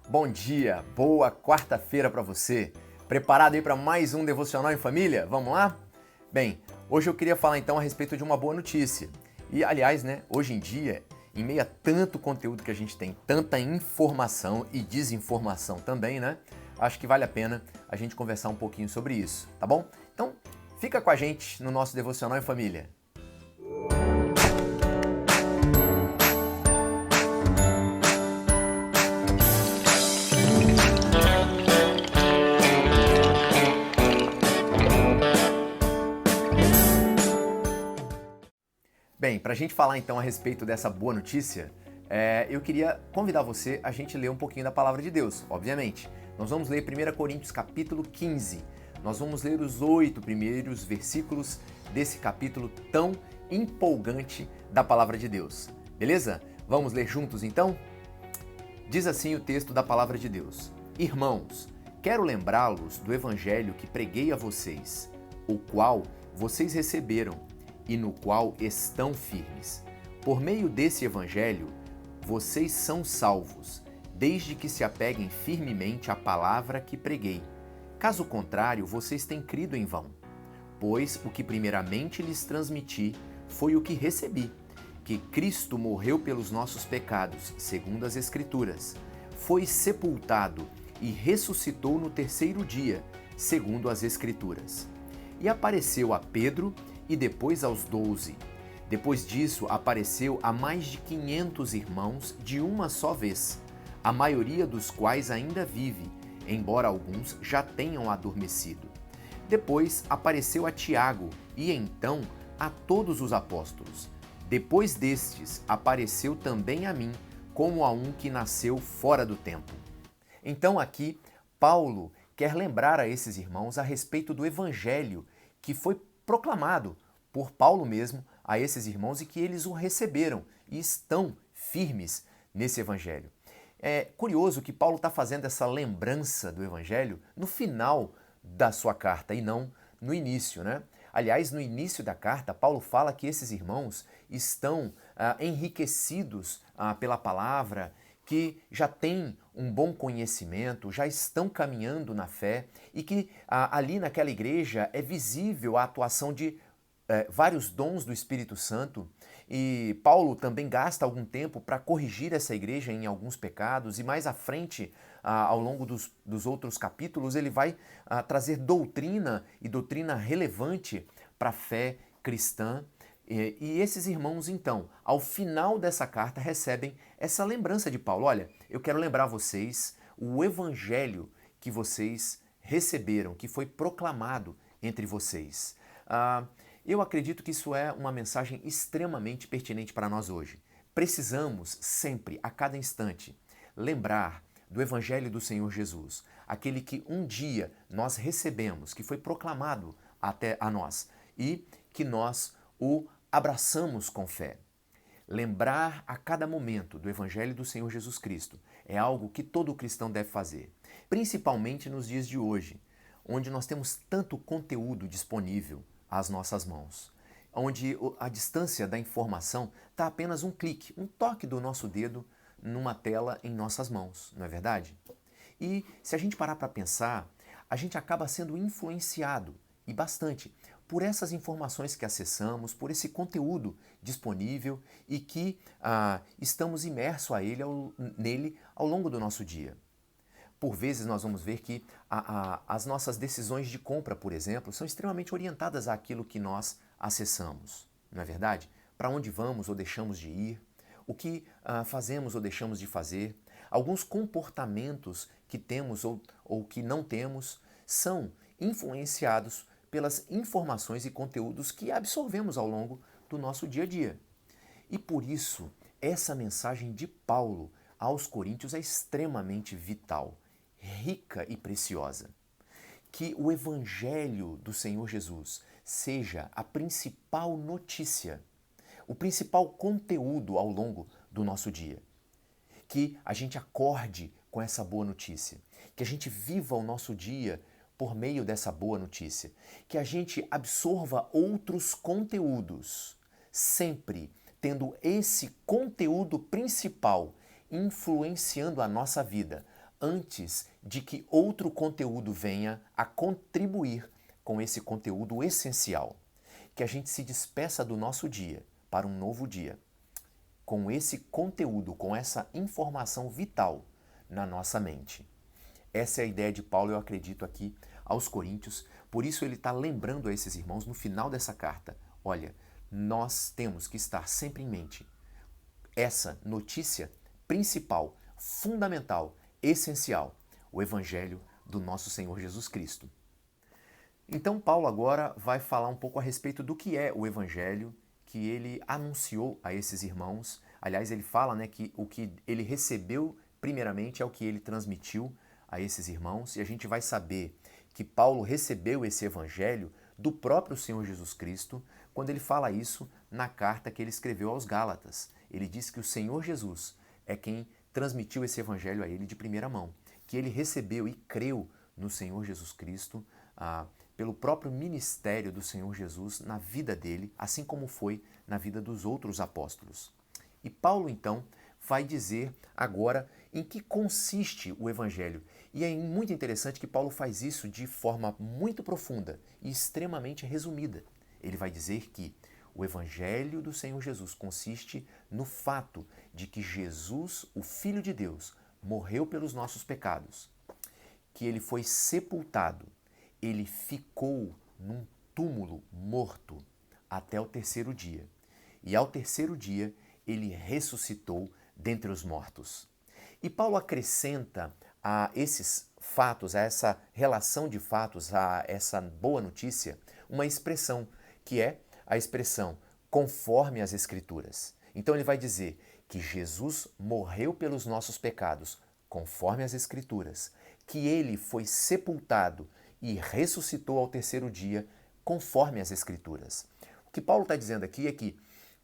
Bom dia, boa quarta-feira para você. Preparado aí para mais um Devocional em Família? Vamos lá? Bem, hoje eu queria falar então a respeito de uma boa notícia. E aliás, hoje em dia, em meio a tanto conteúdo que a gente tem, tanta informação e desinformação também, acho que vale a pena a gente conversar um pouquinho sobre isso, tá bom? Então, fica com a gente no nosso Devocional em Família. Bem, para a gente falar então a respeito dessa boa notícia, eu queria convidar você a gente ler um pouquinho da Palavra de Deus, obviamente. Nós vamos ler 1 Coríntios capítulo 15. Nós vamos ler os 8 primeiros versículos desse capítulo tão empolgante da Palavra de Deus. Beleza? Vamos ler juntos então? Diz assim o texto da Palavra de Deus: Irmãos, quero lembrá-los do evangelho que preguei a vocês, o qual vocês receberam e no qual estão firmes. Por meio desse evangelho, vocês são salvos, desde que se apeguem firmemente à palavra que preguei. Caso contrário, vocês têm crido em vão. Pois o que primeiramente lhes transmiti foi o que recebi, que Cristo morreu pelos nossos pecados, segundo as Escrituras, foi sepultado e ressuscitou no terceiro dia, segundo as Escrituras. E apareceu a Pedro e depois aos 12. Depois disso, apareceu a mais de 500 irmãos de uma só vez, a maioria dos quais ainda vive, embora alguns já tenham adormecido. Depois apareceu a Tiago e então a todos os apóstolos. Depois destes, apareceu também a mim, como a um que nasceu fora do tempo. Então aqui, Paulo quer lembrar a esses irmãos a respeito do evangelho que foi proclamado por Paulo mesmo a esses irmãos e que eles o receberam e estão firmes nesse evangelho. É curioso que Paulo está fazendo essa lembrança do evangelho no final da sua carta e não no início, Aliás, no início da carta, Paulo fala que esses irmãos estão enriquecidos pela palavra, que já têm um bom conhecimento, já estão caminhando na fé e que ali naquela igreja é visível a atuação de vários dons do Espírito Santo. E Paulo também gasta algum tempo para corrigir essa igreja em alguns pecados, e mais à frente, ao longo dos outros capítulos, ele vai trazer doutrina e doutrina relevante para a fé cristã. E esses irmãos, então, ao final dessa carta, recebem essa lembrança de Paulo. Olha, eu quero lembrar vocês o evangelho que vocês receberam, que foi proclamado entre vocês. Eu acredito que isso é uma mensagem extremamente pertinente para nós hoje. Precisamos sempre, a cada instante, lembrar do Evangelho do Senhor Jesus, aquele que um dia nós recebemos, que foi proclamado até a nós e que nós o abraçamos com fé. Lembrar a cada momento do Evangelho do Senhor Jesus Cristo é algo que todo cristão deve fazer, principalmente nos dias de hoje, onde nós temos tanto conteúdo disponível às nossas mãos, onde a distância da informação está apenas um clique, um toque do nosso dedo numa tela em nossas mãos, não é verdade? E se a gente parar para pensar, a gente acaba sendo influenciado, e bastante, por essas informações que acessamos, por esse conteúdo disponível e que estamos imersos nele ao longo do nosso dia. Por vezes nós vamos ver que as nossas decisões de compra, por exemplo, são extremamente orientadas àquilo que nós acessamos, não é verdade? Para onde vamos ou deixamos de ir, o que fazemos ou deixamos de fazer, alguns comportamentos que temos ou que não temos são influenciados pelas informações e conteúdos que absorvemos ao longo do nosso dia a dia. E por isso, essa mensagem de Paulo aos Coríntios é extremamente vital, rica e preciosa. Que o Evangelho do Senhor Jesus seja a principal notícia, o principal conteúdo ao longo do nosso dia. Que a gente acorde com essa boa notícia, que a gente viva o nosso dia por meio dessa boa notícia, que a gente absorva outros conteúdos, sempre tendo esse conteúdo principal influenciando a nossa vida, antes de que outro conteúdo venha a contribuir com esse conteúdo essencial. Que a gente se despeça do nosso dia para um novo dia, com esse conteúdo, com essa informação vital na nossa mente. Essa é a ideia de Paulo, eu acredito, aqui aos Coríntios. Por isso ele está lembrando a esses irmãos no final dessa carta: olha, nós temos que estar sempre em mente essa notícia principal, fundamental, essencial, o Evangelho do nosso Senhor Jesus Cristo. Então Paulo agora vai falar um pouco a respeito do que é o Evangelho que ele anunciou a esses irmãos. Aliás, ele fala, né, que o que ele recebeu primeiramente é o que ele transmitiu a esses irmãos, e a gente vai saber que Paulo recebeu esse Evangelho do próprio Senhor Jesus Cristo quando ele fala isso na carta que ele escreveu aos Gálatas. Ele diz que o Senhor Jesus é quem transmitiu esse Evangelho a ele de primeira mão, que ele recebeu e creu no Senhor Jesus Cristo pelo próprio ministério do Senhor Jesus na vida dele, assim como foi na vida dos outros apóstolos. E Paulo, então, vai dizer agora em que consiste o Evangelho. E é muito interessante que Paulo faz isso de forma muito profunda e extremamente resumida. Ele vai dizer que o Evangelho do Senhor Jesus consiste no fato de que Jesus, o Filho de Deus, morreu pelos nossos pecados, que ele foi sepultado, ele ficou num túmulo morto até o terceiro dia. E ao terceiro dia, ele ressuscitou dentre os mortos. E Paulo acrescenta a esses fatos, a essa relação de fatos, a essa boa notícia, uma expressão, que é a expressão conforme as Escrituras. Então ele vai dizer que Jesus morreu pelos nossos pecados, conforme as Escrituras, que ele foi sepultado e ressuscitou ao terceiro dia, conforme as Escrituras. O que Paulo está dizendo aqui é que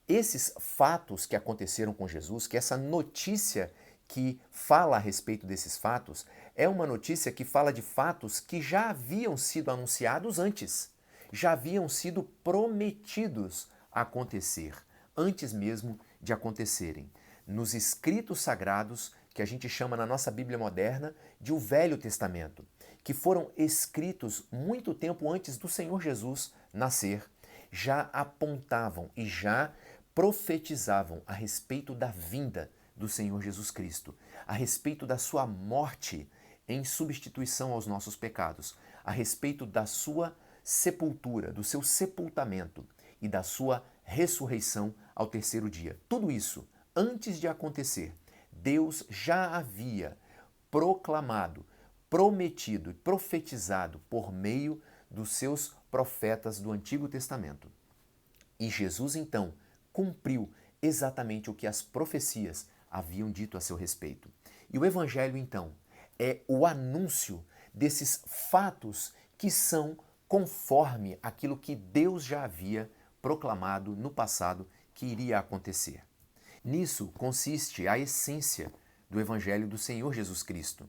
esses fatos que aconteceram com Jesus, que essa notícia que fala a respeito desses fatos, é uma notícia que fala de fatos que já haviam sido anunciados antes, já haviam sido prometidos a acontecer, antes mesmo de acontecerem. Nos escritos sagrados, que a gente chama na nossa Bíblia moderna de o Velho Testamento, que foram escritos muito tempo antes do Senhor Jesus nascer, já apontavam e já profetizavam a respeito da vinda do Senhor Jesus Cristo, a respeito da sua morte em substituição aos nossos pecados, a respeito da sua sepultura, do seu sepultamento e da sua ressurreição ao terceiro dia. Tudo isso, antes de acontecer, Deus já havia proclamado, prometido e profetizado por meio dos seus profetas do Antigo Testamento. E Jesus, então, cumpriu exatamente o que as profecias haviam dito a seu respeito. E o Evangelho, então, é o anúncio desses fatos que são conforme aquilo que Deus já havia proclamado no passado que iria acontecer. Nisso consiste a essência do Evangelho do Senhor Jesus Cristo.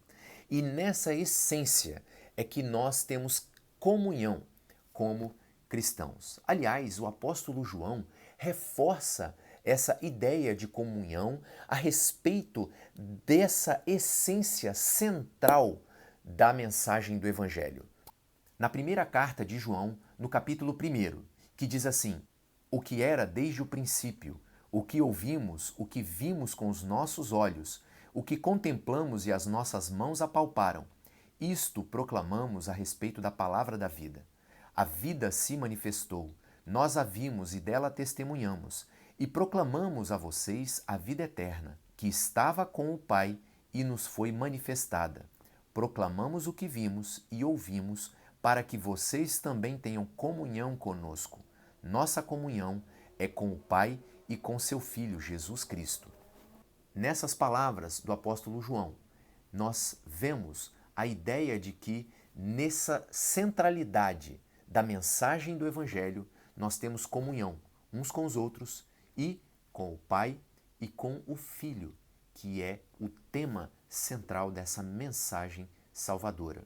E nessa essência é que nós temos comunhão como cristãos. Aliás, o apóstolo João reforça essa ideia de comunhão a respeito dessa essência central da mensagem do Evangelho. Na primeira carta de João, no capítulo 1, que diz assim: o que era desde o princípio, o que ouvimos, o que vimos com os nossos olhos, o que contemplamos e as nossas mãos apalparam, isto proclamamos a respeito da palavra da vida. A vida se manifestou, nós a vimos e dela testemunhamos, e proclamamos a vocês a vida eterna, que estava com o Pai e nos foi manifestada. Proclamamos o que vimos e ouvimos, para que vocês também tenham comunhão conosco. Nossa comunhão é com o Pai e com seu Filho, Jesus Cristo. Nessas palavras do apóstolo João, nós vemos a ideia de que nessa centralidade da mensagem do Evangelho, nós temos comunhão uns com os outros e com o Pai e com o Filho, que é o tema central dessa mensagem salvadora.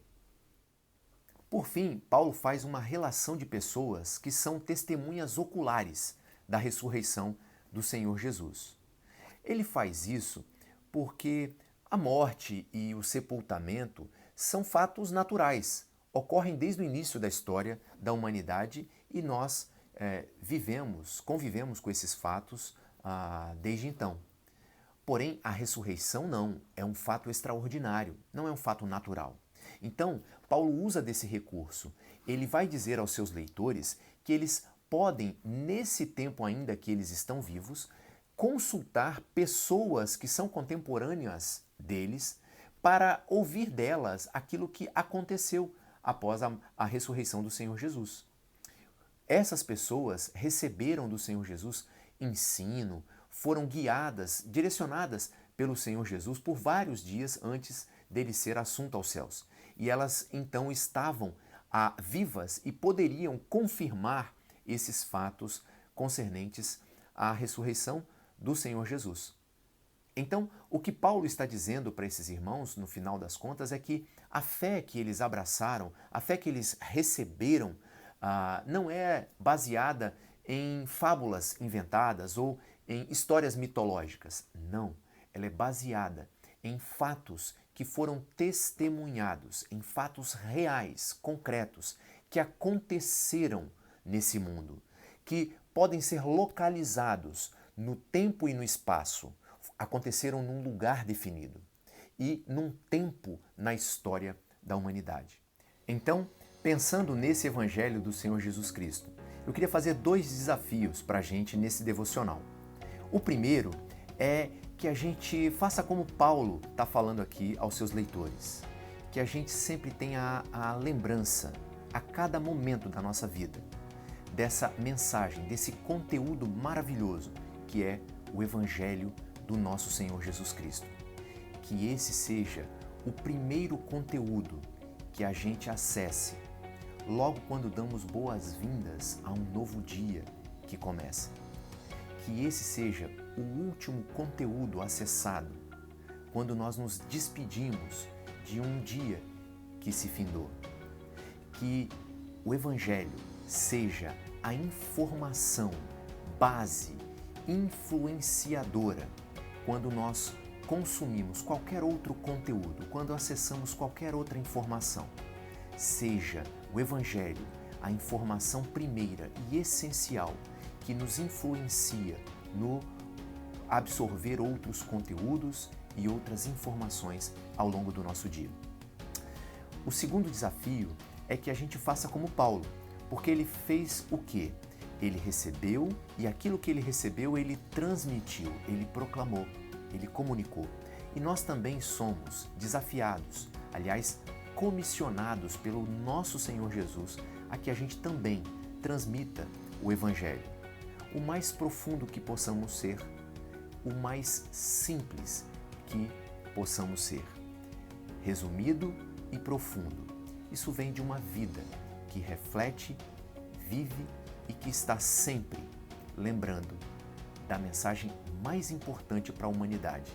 Por fim, Paulo faz uma relação de pessoas que são testemunhas oculares da ressurreição do Senhor Jesus. Ele faz isso porque A morte e o sepultamento são fatos naturais, ocorrem desde o início da história da humanidade e nós convivemos com esses fatos desde então. Porém, a ressurreição não, é um fato extraordinário, não é um fato natural. Então, Paulo usa desse recurso. Ele vai dizer aos seus leitores que eles podem, nesse tempo ainda que eles estão vivos, consultar pessoas que são contemporâneas deles para ouvir delas aquilo que aconteceu após a ressurreição do Senhor Jesus. Essas pessoas receberam do Senhor Jesus ensino, foram guiadas, direcionadas pelo Senhor Jesus por vários dias antes dele ser assunto aos céus. E elas então estavam vivas e poderiam confirmar esses fatos concernentes à ressurreição do Senhor Jesus. Então, o que Paulo está dizendo para esses irmãos, no final das contas, é que a fé que eles abraçaram, a fé que eles receberam, não é baseada em fábulas inventadas ou em histórias mitológicas. Não, ela é baseada em fatos que foram testemunhados, em fatos reais, concretos, que aconteceram nesse mundo, que podem ser localizados no tempo e no espaço, aconteceram num lugar definido e num tempo na história da humanidade. Então, pensando nesse Evangelho do Senhor Jesus Cristo, eu queria fazer 2 desafios para a gente nesse devocional. O primeiro é que a gente faça como Paulo está falando aqui aos seus leitores, que a gente sempre tenha a lembrança, a cada momento da nossa vida, dessa mensagem, desse conteúdo maravilhoso que é o Evangelho do nosso Senhor Jesus Cristo. Que esse seja o primeiro conteúdo que a gente acesse logo quando damos boas-vindas a um novo dia que começa. Que esse seja o último conteúdo acessado quando nós nos despedimos de um dia que se findou. Que o Evangelho seja a informação, base, influenciadora quando nós consumimos qualquer outro conteúdo, quando acessamos qualquer outra informação. Seja o Evangelho a informação primeira e essencial que nos influencia no absorver outros conteúdos e outras informações ao longo do nosso dia. O segundo desafio é que a gente faça como Paulo, porque ele fez o quê? Ele recebeu e aquilo que ele recebeu ele transmitiu, ele proclamou, ele comunicou. E nós também somos desafiados, aliás, comissionados pelo nosso Senhor Jesus a que a gente também transmita o Evangelho. O mais profundo que possamos ser, o mais simples que possamos ser. Resumido e profundo. Isso vem de uma vida que reflete, vive e que está sempre lembrando da mensagem mais importante para a humanidade,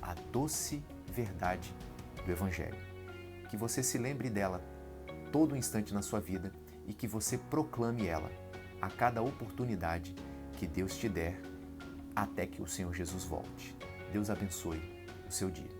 a doce verdade do Evangelho. Que você se lembre dela todo instante na sua vida e que você proclame ela a cada oportunidade que Deus te der até que o Senhor Jesus volte. Deus abençoe o seu dia.